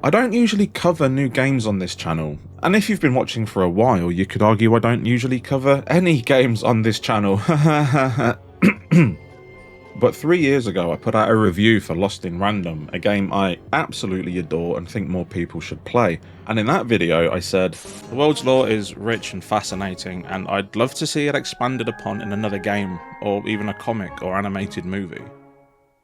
I don't usually cover new games on this channel, and if you've been watching for a while, you could argue I don't usually cover any games on this channel. But 3 years ago I put out a review for Lost in Random, a game I absolutely adore and think more people should play. And in that video I said, the world's lore is rich and fascinating and I'd love to see it expanded upon in another game, or even a comic or animated movie.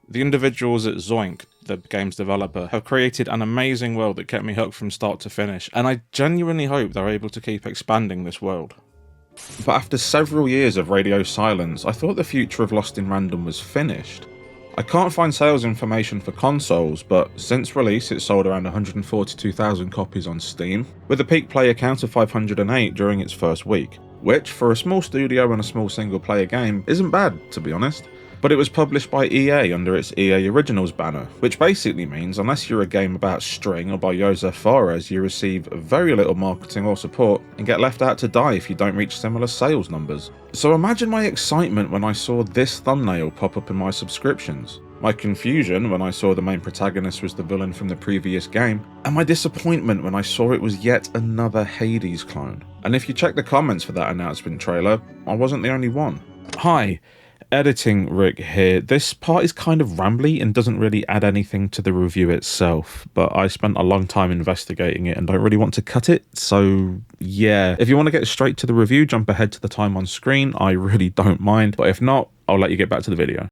The individuals at Zoink, the game's developer, have created an amazing world that kept me hooked from start to finish, and I genuinely hope they're able to keep expanding this world. But after several years of radio silence, I thought the future of Lost in Random was finished. I can't find sales information for consoles, but since release it sold around 142,000 copies on Steam, with a peak player count of 508 during its first week, which, for a small studio and a small single player game, isn't bad, to be honest. But it was published by EA under its EA Originals banner, which basically means unless you're a game about string or by Josef Fares, you receive very little marketing or support and get left out to die if you don't reach similar sales numbers. So imagine my excitement when I saw this thumbnail pop up in my subscriptions, my confusion when I saw the main protagonist was the villain from the previous game, and my disappointment when I saw it was yet another Hades clone. And if you check the comments for that announcement trailer, I wasn't the only one. Hi. Editing Rick here. This part is kind of rambly and doesn't really add anything to the review itself, but I spent a long time investigating it and don't really want to cut it, so yeah. If you want to get straight to the review, jump ahead to the time on screen, I really don't mind, but if not, I'll let you get back to the video.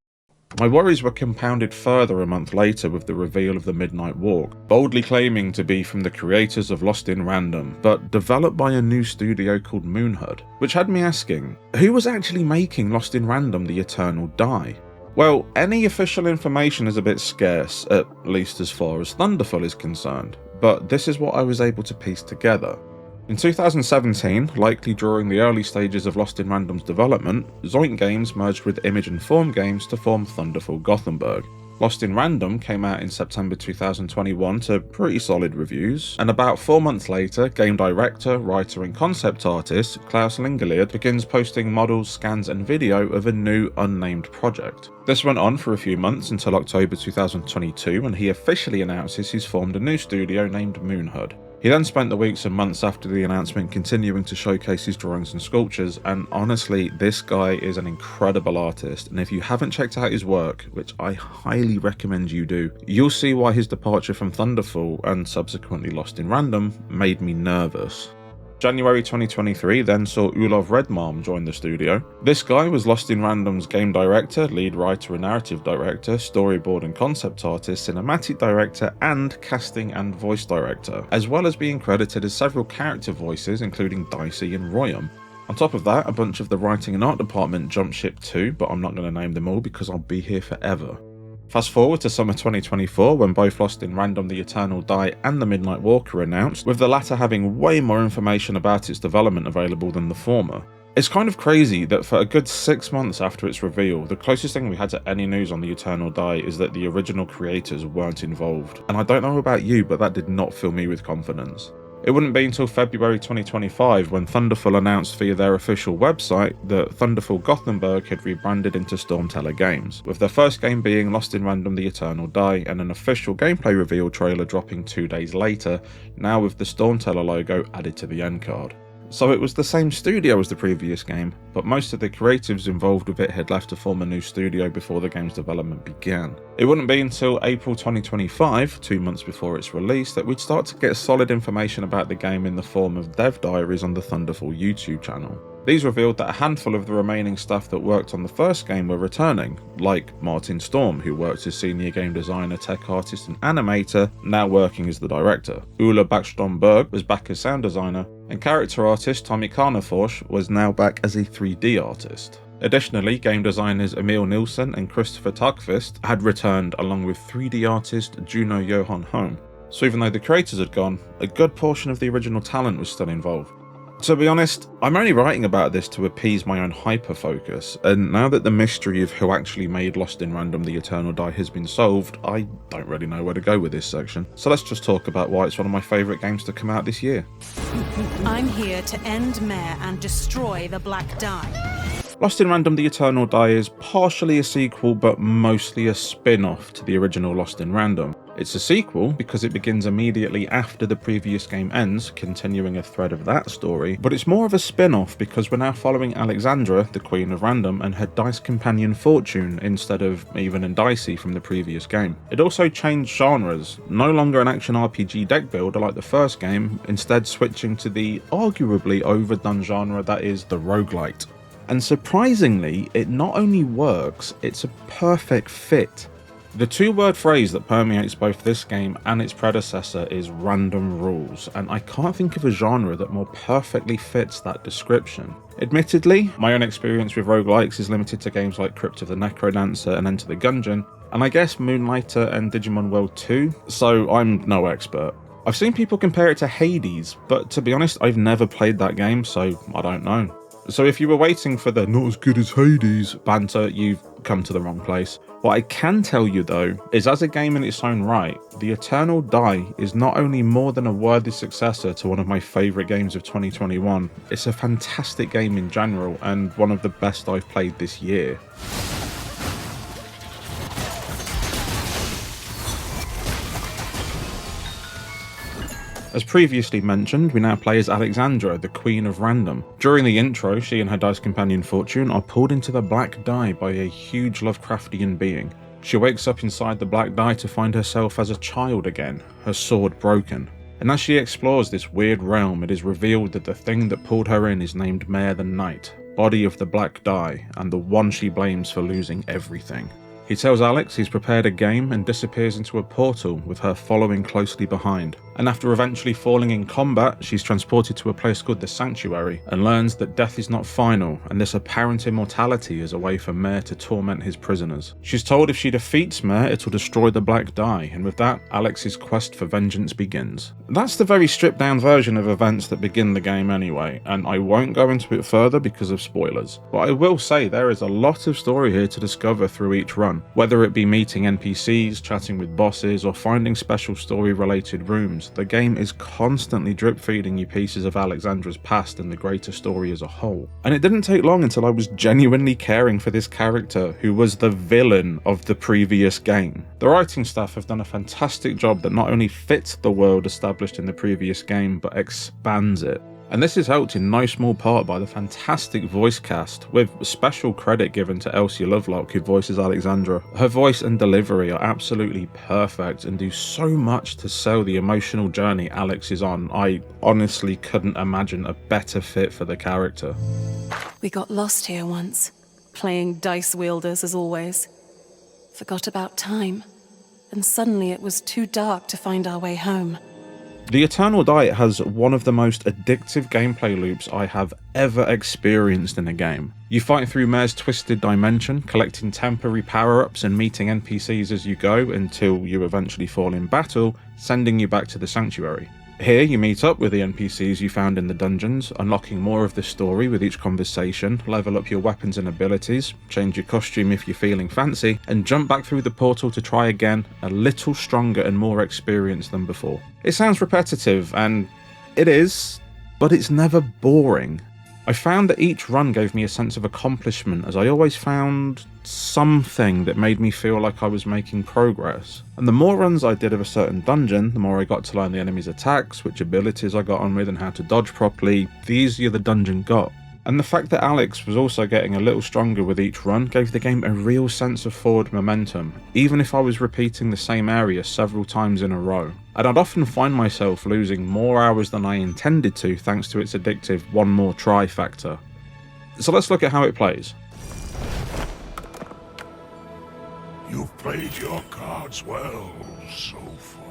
My worries were compounded further a month later with the reveal of the Midnight Walk, boldly claiming to be from the creators of Lost in Random, but developed by a new studio called Moonhood, which had me asking, who was actually making Lost in Random: The Eternal Die? Well, any official information is a bit scarce, at least as far as Thunderful is concerned, but this is what I was able to piece together. In 2017, likely during the early stages of Lost in Random's development, Zoink Games merged with Image and Form Games to form Thunderful Gothenburg. Lost in Random came out in September 2021 to pretty solid reviews, and about 4 months later, game director, writer and concept artist Klaus Lingelid begins posting models, scans and video of a new unnamed project. This went on for a few months until October 2022 when he officially announces he's formed a new studio named Moonhood. He then spent the weeks and months after the announcement continuing to showcase his drawings and sculptures, and honestly, this guy is an incredible artist, and if you haven't checked out his work, which I highly recommend you do, you'll see why his departure from Thunderful, and subsequently Lost in Random, made me nervous. January 2023 then saw Ulov Redmalm join the studio. This guy was Lost in Random's game director, lead writer and narrative director, storyboard and concept artist, cinematic director and casting and voice director, as well as being credited as several character voices including Dicey and Royum. On top of that, a bunch of the writing and art department jumped ship too, but I'm not going to name them all because I'll be here forever. Fast forward to summer 2024 when both Lost in Random: The Eternal Die and The Midnight Walk were announced, with the latter having way more information about its development available than the former. It's kind of crazy that for a good 6 months after its reveal, the closest thing we had to any news on The Eternal Die is that the original creators weren't involved, and I don't know about you, but that did not fill me with confidence. It wouldn't be until February 2025 when Thunderful announced via their official website that Thunderful Gothenburg had rebranded into Stormteller Games, with their first game being Lost in Random: The Eternal Die and an official gameplay reveal trailer dropping 2 days later, now with the Stormteller logo added to the end card. So it was the same studio as the previous game, but most of the creatives involved with it had left to form a new studio before the game's development began. It wouldn't be until April 2025, 2 months before its release, that we'd start to get solid information about the game in the form of dev diaries on the Thunderful YouTube channel. These revealed that a handful of the remaining staff that worked on the first game were returning, like Martin Storm, who worked as senior game designer, tech artist and animator, now working as the director. Ulla Backstrom Berg was back as sound designer, and character artist Tommy Carnefors was now back as a 3D artist. Additionally, game designers Emil Nilsson and Christopher Tugfist had returned along with 3D artist Juno Johan Holm. So even though the creators had gone, a good portion of the original talent was still involved. To be honest, I'm only writing about this to appease my own hyper-focus, and now that the mystery of who actually made Lost in Random: The Eternal Die has been solved, I don't really know where to go with this section. So let's just talk about why it's one of my favourite games to come out this year. I'm here to end Mare and destroy the Black Die. Lost in Random: The Eternal Die is partially a sequel but mostly a spin-off to the original Lost in Random. It's a sequel because it begins immediately after the previous game ends, continuing a thread of that story, but it's more of a spin-off because we're now following Alexandra, the Queen of Random, and her dice companion Fortune instead of Even and Dicey from the previous game. It also changed genres, no longer an action RPG deck builder like the first game, instead switching to the arguably overdone genre that is the roguelite. And surprisingly, it not only works, it's a perfect fit. The two-word phrase that permeates both this game and its predecessor is random rules, and I can't think of a genre that more perfectly fits that description. Admittedly, my own experience with roguelikes is limited to games like Crypt of the Necrodancer and Enter the Gungeon, and I guess Moonlighter and Digimon World 2, so I'm no expert. I've seen people compare it to Hades, but to be honest, I've never played that game, so I don't know. So if you were waiting for the not as good as Hades banter, you've come to the wrong place. What I can tell you though, is as a game in its own right, The Eternal Die is not only more than a worthy successor to one of my favourite games of 2021, it's a fantastic game in general and one of the best I've played this year. As previously mentioned, we now play as Alexandra, the Queen of Random. During the intro, she and her dice companion Fortune are pulled into the black die by a huge Lovecraftian being. She wakes up inside the black die to find herself as a child again, her sword broken. And as she explores this weird realm, it is revealed that the thing that pulled her in is named Mare the Night, body of the black die, and the one she blames for losing everything. He tells Alex he's prepared a game and disappears into a portal with her following closely behind. And after eventually falling in combat, she's transported to a place called the Sanctuary and learns that death is not final and this apparent immortality is a way for Mare to torment his prisoners. She's told if she defeats Mare, it'll destroy the black die, and with that, Alex's quest for vengeance begins. That's the very stripped down version of events that begin the game anyway, and I won't go into it further because of spoilers. But I will say there is a lot of story here to discover through each run, whether it be meeting NPCs, chatting with bosses, or finding special story related rooms. The game is constantly drip feeding you pieces of Alexandra's past and the greater story as a whole. And it didn't take long until I was genuinely caring for this character, who was the villain of the previous game. The writing staff have done a fantastic job that not only fits the world established in the previous game, but expands it. And this is helped in no small part by the fantastic voice cast, with special credit given to Elsie Lovelock, who voices Alexandra. Her voice and delivery are absolutely perfect and do so much to sell the emotional journey Alex is on. I honestly couldn't imagine a better fit for the character. We got lost here once, playing dice wielders as always. Forgot about time, and suddenly it was too dark to find our way home. The Eternal Die has one of the most addictive gameplay loops I have ever experienced in a game. You fight through Mare's twisted dimension, collecting temporary power-ups and meeting NPCs as you go until you eventually fall in battle, sending you back to the Sanctuary. Here you meet up with the NPCs you found in the dungeons, unlocking more of the story with each conversation, level up your weapons and abilities, change your costume if you're feeling fancy, and jump back through the portal to try again, a little stronger and more experienced than before. It sounds repetitive, and it is, but it's never boring. I found that each run gave me a sense of accomplishment, as I always found something that made me feel like I was making progress. And the more runs I did of a certain dungeon, the more I got to learn the enemy's attacks, which abilities I got on with and how to dodge properly, the easier the dungeon got. And the fact that Alex was also getting a little stronger with each run gave the game a real sense of forward momentum, even if I was repeating the same area several times in a row. And I'd often find myself losing more hours than I intended to thanks to its addictive one more try factor. So let's look at how it plays. You've played your cards well so far.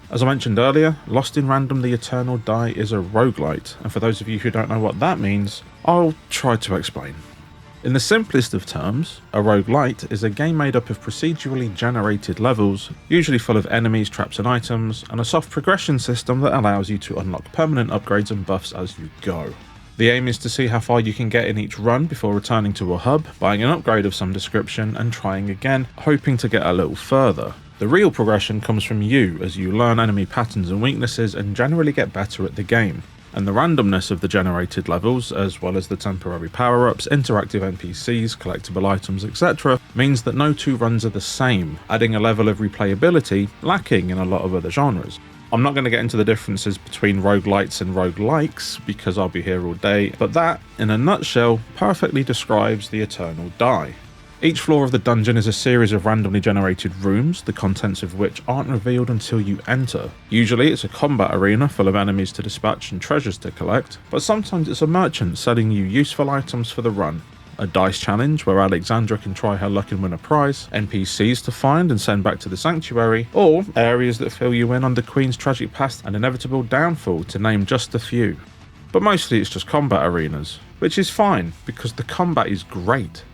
As I mentioned earlier, Lost in Random The Eternal Die is a roguelite, and for those of you who don't know what that means, I'll try to explain. In the simplest of terms, a roguelite is a game made up of procedurally generated levels, usually full of enemies, traps and items, and a soft progression system that allows you to unlock permanent upgrades and buffs as you go. The aim is to see how far you can get in each run before returning to a hub, buying an upgrade of some description and trying again, hoping to get a little further. The real progression comes from you as you learn enemy patterns and weaknesses and generally get better at the game. and the randomness of the generated levels, as well as the temporary power-ups, interactive NPCs, collectible items, etc., means that no two runs are the same, adding a level of replayability lacking in a lot of other genres. I'm not going to get into the differences between roguelites and roguelikes because I'll be here all day, but that, in a nutshell, perfectly describes the Eternal Die. Each floor of the dungeon is a series of randomly generated rooms, the contents of which aren't revealed until you enter. Usually it's a combat arena full of enemies to dispatch and treasures to collect, but sometimes it's a merchant selling you useful items for the run. A dice challenge where Alexandra can try her luck and win a prize, NPCs to find and send back to the sanctuary, or areas that fill you in on the Queen's tragic past and inevitable downfall, to name just a few. But mostly it's just combat arenas, which is fine because the combat is great.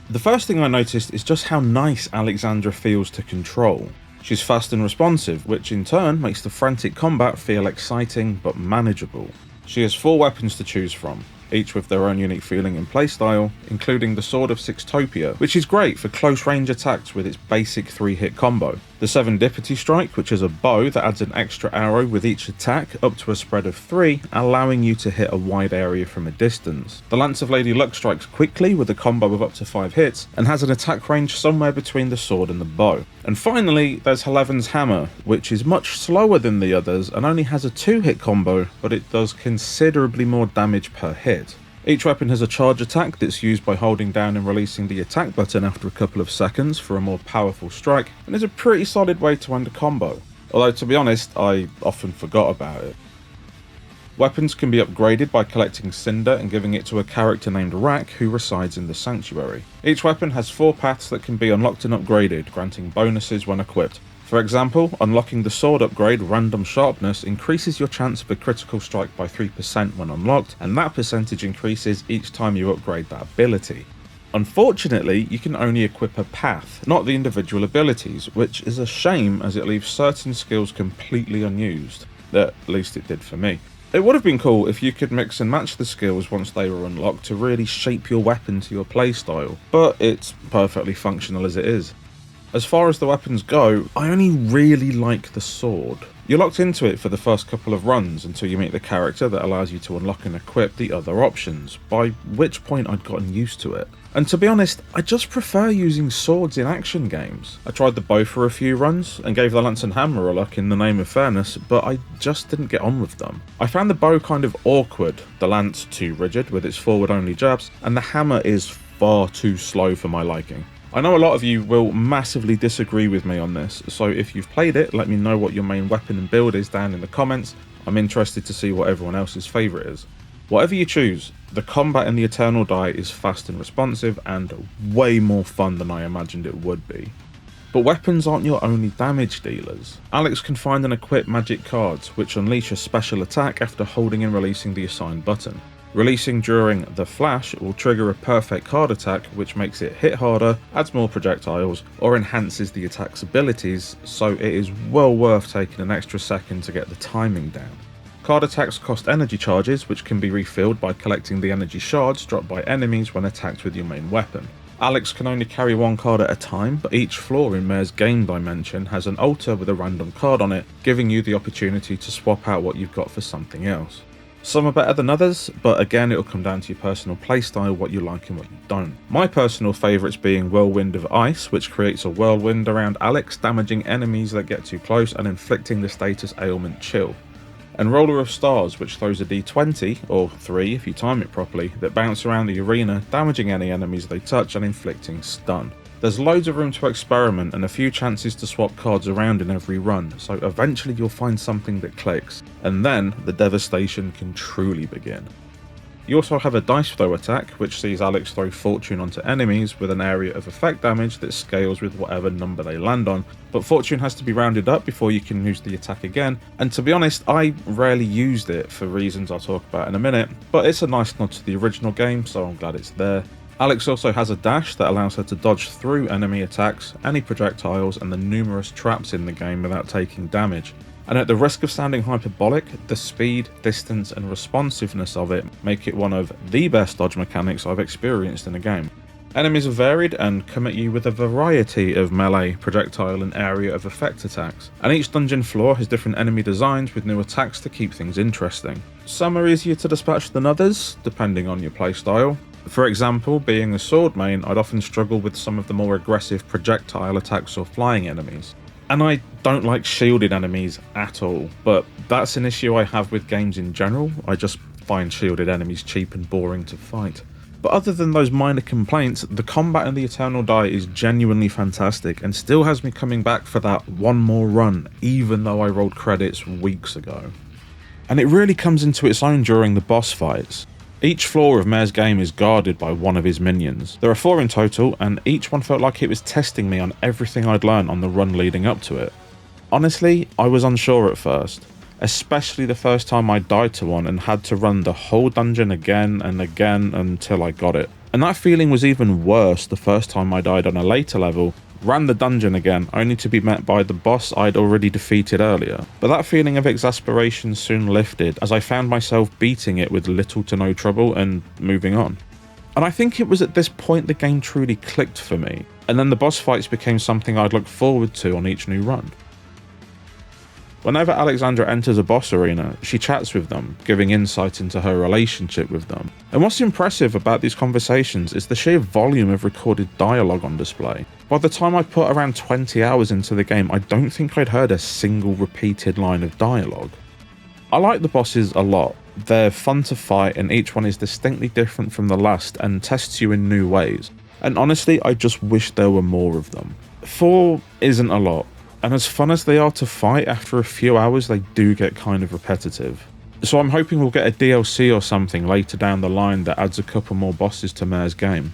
The first thing I noticed is just how nice Alexandra feels to control. She's fast and responsive, which in turn makes the frantic combat feel exciting but manageable. She has 4 weapons to choose from, each with their own unique feeling and playstyle, including the Sword of Sixtopia, which is great for close range attacks with its basic 3-hit combo. The Serendipity Strike, which is a bow that adds an extra arrow with each attack up to a spread of 3, allowing you to hit a wide area from a distance. The Lance of Lady Luck strikes quickly with a combo of up to 5 hits, and has an attack range somewhere between the sword and the bow. And finally, there's Heleven's Hammer, which is much slower than the others and only has a 2-hit combo, but it does considerably more damage per hit. Each weapon has a charge attack that's used by holding down and releasing the attack button after a couple of seconds for a more powerful strike, and is a pretty solid way to end a combo, although to be honest I often forgot about it. Weapons can be upgraded by collecting Cinder and giving it to a character named Rak who resides in the Sanctuary. Each weapon has 4 paths that can be unlocked and upgraded, granting bonuses when equipped. For example, unlocking the sword upgrade Random Sharpness increases your chance of a critical strike by 3% when unlocked, and that percentage increases each time you upgrade that ability. Unfortunately, you can only equip a path, not the individual abilities, which is a shame as it leaves certain skills completely unused. At least it did for me. It would have been cool if you could mix and match the skills once they were unlocked to really shape your weapon to your playstyle, but it's perfectly functional as it is. As far as the weapons go, I only really like the sword. You're locked into it for the first couple of runs until you meet the character that allows you to unlock and equip the other options, by which point I'd gotten used to it. And to be honest, I just prefer using swords in action games. I tried the bow for a few runs, and gave the lance and hammer a look in the name of fairness, but I just didn't get on with them. I found the bow kind of awkward, the lance too rigid with its forward only jabs, and the hammer is far too slow for my liking. I know a lot of you will massively disagree with me on this, so if you've played it, let me know what your main weapon and build is down in the comments. I'm interested to see what everyone else's favourite is. Whatever you choose, the combat in the Eternal Die is fast and responsive and way more fun than I imagined it would be. But weapons aren't your only damage dealers. Alex can find and equip magic cards, which unleash a special attack after holding and releasing the assigned button. Releasing during the flash will trigger a perfect card attack, which makes it hit harder, adds more projectiles, or enhances the attack's abilities, so it is well worth taking an extra second to get the timing down. Card attacks cost energy charges, which can be refilled by collecting the energy shards dropped by enemies when attacked with your main weapon. Alex can only carry 1 card at a time, but each floor in Mare's game dimension has an altar with a random card on it, giving you the opportunity to swap out what you've got for something else. Some are better than others, but again it'll come down to your personal playstyle, what you like and what you don't. My personal favourites being Whirlwind of Ice, which creates a whirlwind around Alex, damaging enemies that get too close and inflicting the status ailment Chill. And Roller of Stars, which throws a d20, or 3 if you time it properly, that bounce around the arena, damaging any enemies they touch and inflicting stun. There's loads of room to experiment and a few chances to swap cards around in every run, so eventually you'll find something that clicks, and then the devastation can truly begin. You also have a dice throw attack, which sees Alex throw Fortune onto enemies with an area of effect damage that scales with whatever number they land on, but Fortune has to be rounded up before you can use the attack again, and to be honest, I rarely used it for reasons I'll talk about in a minute, but it's a nice nod to the original game, so I'm glad it's there. Alex also has a dash that allows her to dodge through enemy attacks, any projectiles, and the numerous traps in the game without taking damage. And at the risk of sounding hyperbolic, the speed, distance, and responsiveness of it make it one of the best dodge mechanics I've experienced in a game. Enemies are varied and come at you with a variety of melee, projectile and area of effect attacks, and each dungeon floor has different enemy designs with new attacks to keep things interesting. Some are easier to dispatch than others, depending on your playstyle. For example, being a sword main, I'd often struggle with some of the more aggressive projectile attacks or flying enemies. And I don't like shielded enemies at all, but that's an issue I have with games in general. I just find shielded enemies cheap and boring to fight. But other than those minor complaints, the combat in the Eternal Die is genuinely fantastic and still has me coming back for that one more run, even though I rolled credits weeks ago. And it really comes into its own during the boss fights. Each floor of Mayor's game is guarded by one of his minions. There are 4 in total, and each one felt like it was testing me on everything I'd learned on the run leading up to it. Honestly, I was unsure at first, especially the first time I died to one and had to run the whole dungeon again and again until I got it. And that feeling was even worse the first time I died on a later level, ran the dungeon again only to be met by the boss I'd already defeated earlier. But that feeling of exasperation soon lifted as I found myself beating it with little to no trouble and moving on. And I think it was at this point the game truly clicked for me, and then the boss fights became something I'd look forward to on each new run. Whenever Alexandra enters a boss arena, she chats with them, giving insight into her relationship with them. And what's impressive about these conversations is the sheer volume of recorded dialogue on display. By the time I put around 20 hours into the game, I don't think I'd heard a single repeated line of dialogue. I like the bosses a lot. They're fun to fight and each one is distinctly different from the last and tests you in new ways. And honestly, I just wish there were more of them. 4 isn't a lot. And as fun as they are to fight, after a few hours they do get kind of repetitive. So I'm hoping we'll get a DLC or something later down the line that adds a couple more bosses to Mayor's game.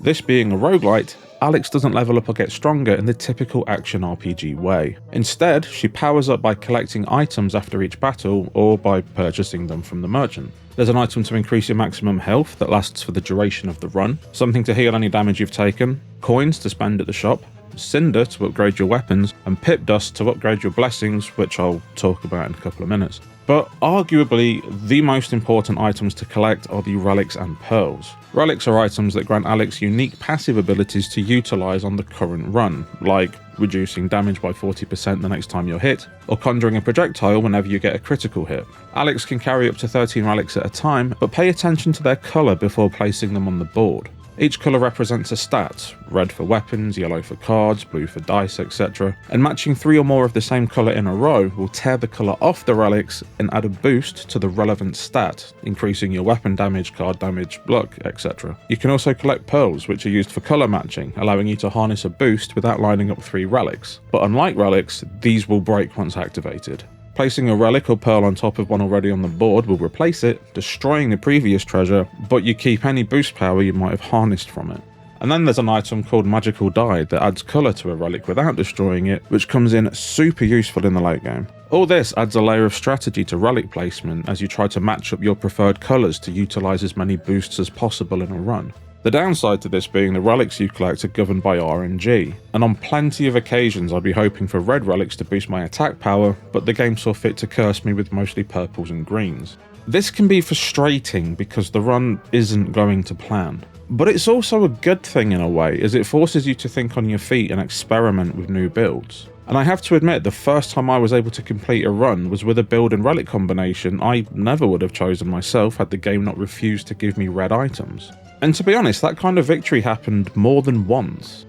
This being a roguelite, Alex doesn't level up or get stronger in the typical action RPG way. Instead, she powers up by collecting items after each battle or by purchasing them from the merchant. There's an item to increase your maximum health that lasts for the duration of the run, something to heal any damage you've taken, coins to spend at the shop, cinder to upgrade your weapons, and pip dust to upgrade your blessings, which I'll talk about in a couple of minutes. But arguably, the most important items to collect are the Relics and Pearls. Relics are items that grant Alex unique passive abilities to utilise on the current run, like reducing damage by 40% the next time you're hit, or conjuring a projectile whenever you get a critical hit. Alex can carry up to 13 relics at a time, but pay attention to their colour before placing them on the board. Each colour represents a stat, red for weapons, yellow for cards, blue for dice, etc. And matching 3 or more of the same colour in a row will tear the colour off the relics and add a boost to the relevant stat, increasing your weapon damage, card damage, luck, etc. You can also collect pearls, which are used for colour matching, allowing you to harness a boost without lining up 3 relics. But unlike relics, these will break once activated. Placing a relic or pearl on top of one already on the board will replace it, destroying the previous treasure, but you keep any boost power you might have harnessed from it. And then there's an item called Magical Dye that adds colour to a relic without destroying it, which comes in super useful in the late game. All this adds a layer of strategy to relic placement as you try to match up your preferred colours to utilise as many boosts as possible in a run. The downside to this being the relics you collect are governed by RNG, and on plenty of occasions I'd be hoping for red relics to boost my attack power, but the game saw fit to curse me with mostly purples and greens. This can be frustrating because the run isn't going to plan. But it's also a good thing in a way, as it forces you to think on your feet and experiment with new builds. And I have to admit, the first time I was able to complete a run was with a build and relic combination I never would have chosen myself had the game not refused to give me red items. And to be honest, that kind of victory happened more than once.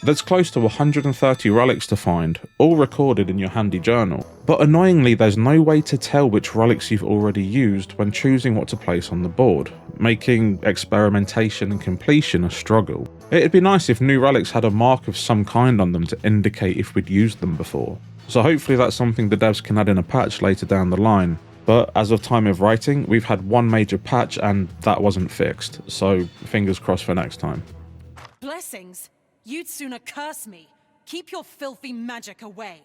There's close to 130 relics to find, all recorded in your handy journal, but annoyingly there's no way to tell which relics you've already used when choosing what to place on the board, making experimentation and completion a struggle. It'd be nice if new relics had a mark of some kind on them to indicate if we'd used them before, so hopefully that's something the devs can add in a patch later down the line. But as of time of writing, we've had one major patch and that wasn't fixed, so fingers crossed for next time. Blessings? You'd sooner curse me. Keep your filthy magic away.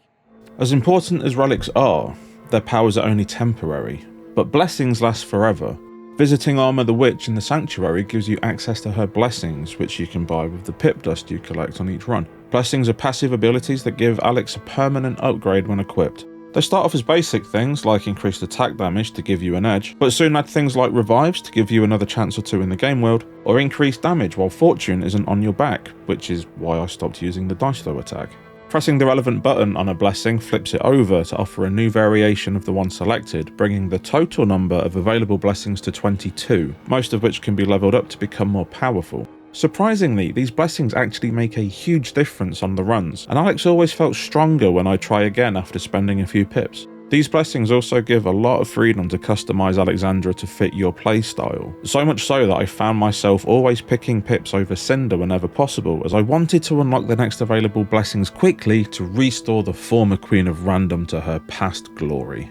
As important as relics are, their powers are only temporary, but blessings last forever. Visiting Armor the Witch in the Sanctuary gives you access to her blessings, which you can buy with the pip dust you collect on each run. Blessings are passive abilities that give Alex a permanent upgrade when equipped. They start off as basic things like increased attack damage to give you an edge, but soon add things like revives to give you another chance or two in the game world, or increased damage while fortune isn't on your back, which is why I stopped using the dice throw attack. Pressing the relevant button on a blessing flips it over to offer a new variation of the one selected, bringing the total number of available blessings to 22, most of which can be leveled up to become more powerful. Surprisingly, these blessings actually make a huge difference on the runs, and Alex always felt stronger when I try again after spending a few pips. These blessings also give a lot of freedom to customise Alexandra to fit your playstyle, so much so that I found myself always picking pips over Cinder whenever possible, as I wanted to unlock the next available blessings quickly to restore the former Queen of Random to her past glory.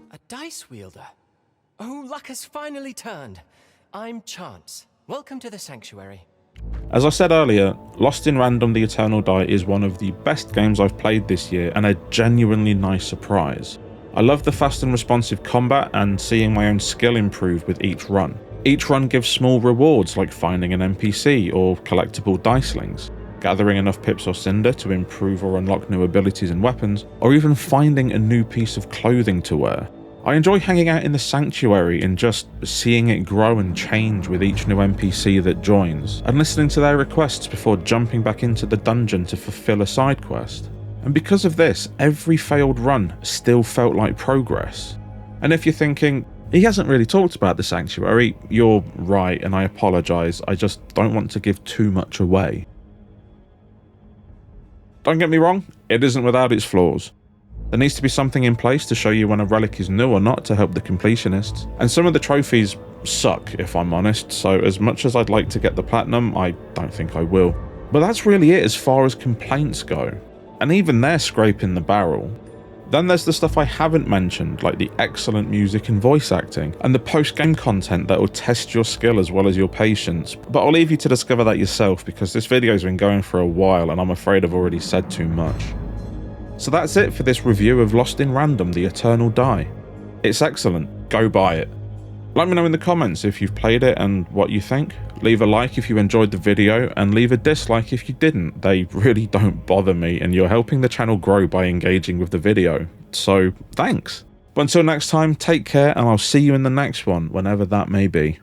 A dice wielder? Oh, luck has finally turned. I'm Chance. Welcome to the Sanctuary. As I said earlier, Lost in Random: The Eternal Die is one of the best games I've played this year and a genuinely nice surprise. I love the fast and responsive combat and seeing my own skill improve with each run. Each run gives small rewards like finding an NPC or collectible dicelings, gathering enough pips or cinder to improve or unlock new abilities and weapons, or even finding a new piece of clothing to wear. I enjoy hanging out in the Sanctuary and just seeing it grow and change with each new NPC that joins, and listening to their requests before jumping back into the dungeon to fulfill a side quest. And because of this, every failed run still felt like progress. And if you're thinking, he hasn't really talked about the Sanctuary, you're right, and I apologise, I just don't want to give too much away. Don't get me wrong, it isn't without its flaws. There needs to be something in place to show you when a relic is new or not to help the completionists. And some of the trophies suck, if I'm honest, so as much as I'd like to get the platinum, I don't think I will. But that's really it as far as complaints go. And even they're scraping the barrel. Then there's the stuff I haven't mentioned, like the excellent music and voice acting, and the post-game content that will test your skill as well as your patience. But I'll leave you to discover that yourself, because this video's been going for a while and I'm afraid I've already said too much. So that's it for this review of Lost in Random: The Eternal Die. It's excellent, go buy it. Let me know in the comments if you've played it and what you think. Leave a like if you enjoyed the video, and leave a dislike if you didn't. They really don't bother me, and you're helping the channel grow by engaging with the video. So thanks. But until next time, take care, and I'll see you in the next one, whenever that may be.